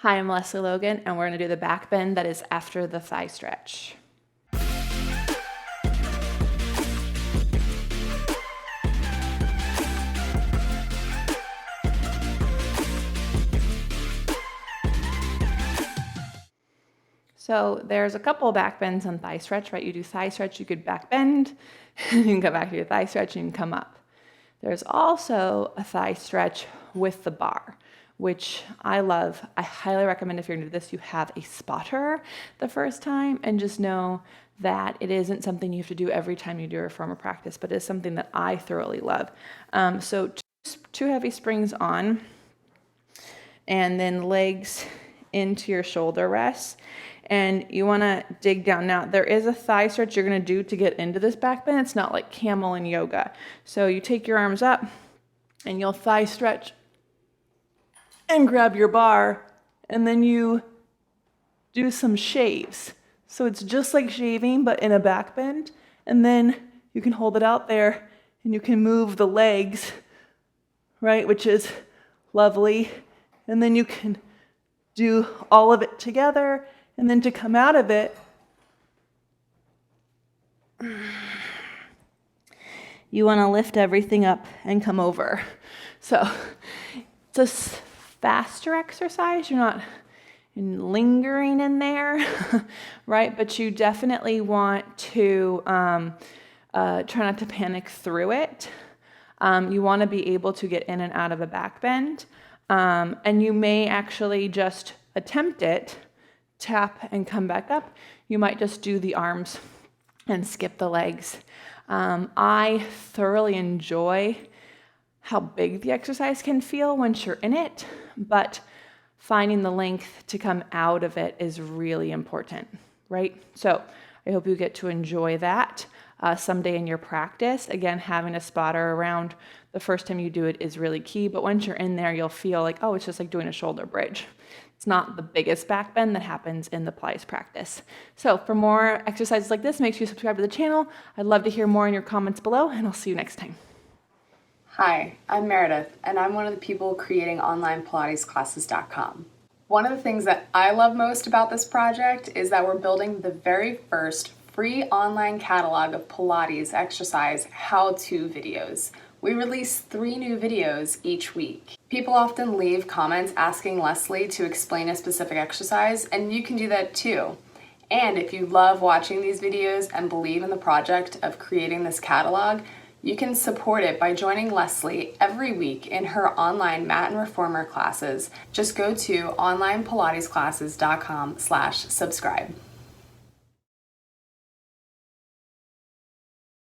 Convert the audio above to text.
Hi, I'm Lesley Logan, and we're going to do the back bend that is after the thigh stretch. So there's a couple of back bends on thigh stretch, right? You do thigh stretch, you could back bend, you can go back to your thigh stretch, and you can come up. There's also a thigh stretch with the bar, which I love. I highly recommend if you're gonna do this, you have a spotter the first time, and just know that it isn't something you have to do every time you do a reformer practice, but it's something that I thoroughly love. So two heavy springs on, and then legs into your shoulder rests. And you want to dig down. Now, there is a thigh stretch you're going to do to get into this back bend. It's not like camel in yoga. So you take your arms up and you'll thigh stretch and grab your bar, and then you do some shaves. So it's just like shaving, but in a back bend. And then you can hold it out there and you can move the legs, right, which is lovely. And then you can do all of it together. And then to come out of it, you want to lift everything up and come over. So it's a faster exercise. You're not lingering in there, right? But you definitely want to try not to panic through it. You want to be able to get in and out of a back bend. And you may actually just attempt it, tap and come back up. You might just do the arms and skip the legs. I thoroughly enjoy how big the exercise can feel once you're in it, but finding the length to come out of it is really important, right? So I hope you get to enjoy that someday in your practice. Again, having a spotter around the first time you do it is really key, but once you're in there, you'll feel like, oh, it's just like doing a shoulder bridge. It's not the biggest back bend that happens in the Pilates practice. So for more exercises like this, make sure you subscribe to the channel. I'd love to hear more in your comments below, and I'll see you next time. Hi, I'm Meredith, and I'm one of the people creating onlinepilatesclasses.com. One of the things that I love most about this project is that we're building the very first free online catalog of Pilates exercise how-to videos. We release 3 new videos each week. People often leave comments asking Lesley to explain a specific exercise, and you can do that too. And if you love watching these videos and believe in the project of creating this catalog, you can support it by joining Lesley every week in her online mat and reformer classes. Just go to onlinepilatesclasses.com/subscribe.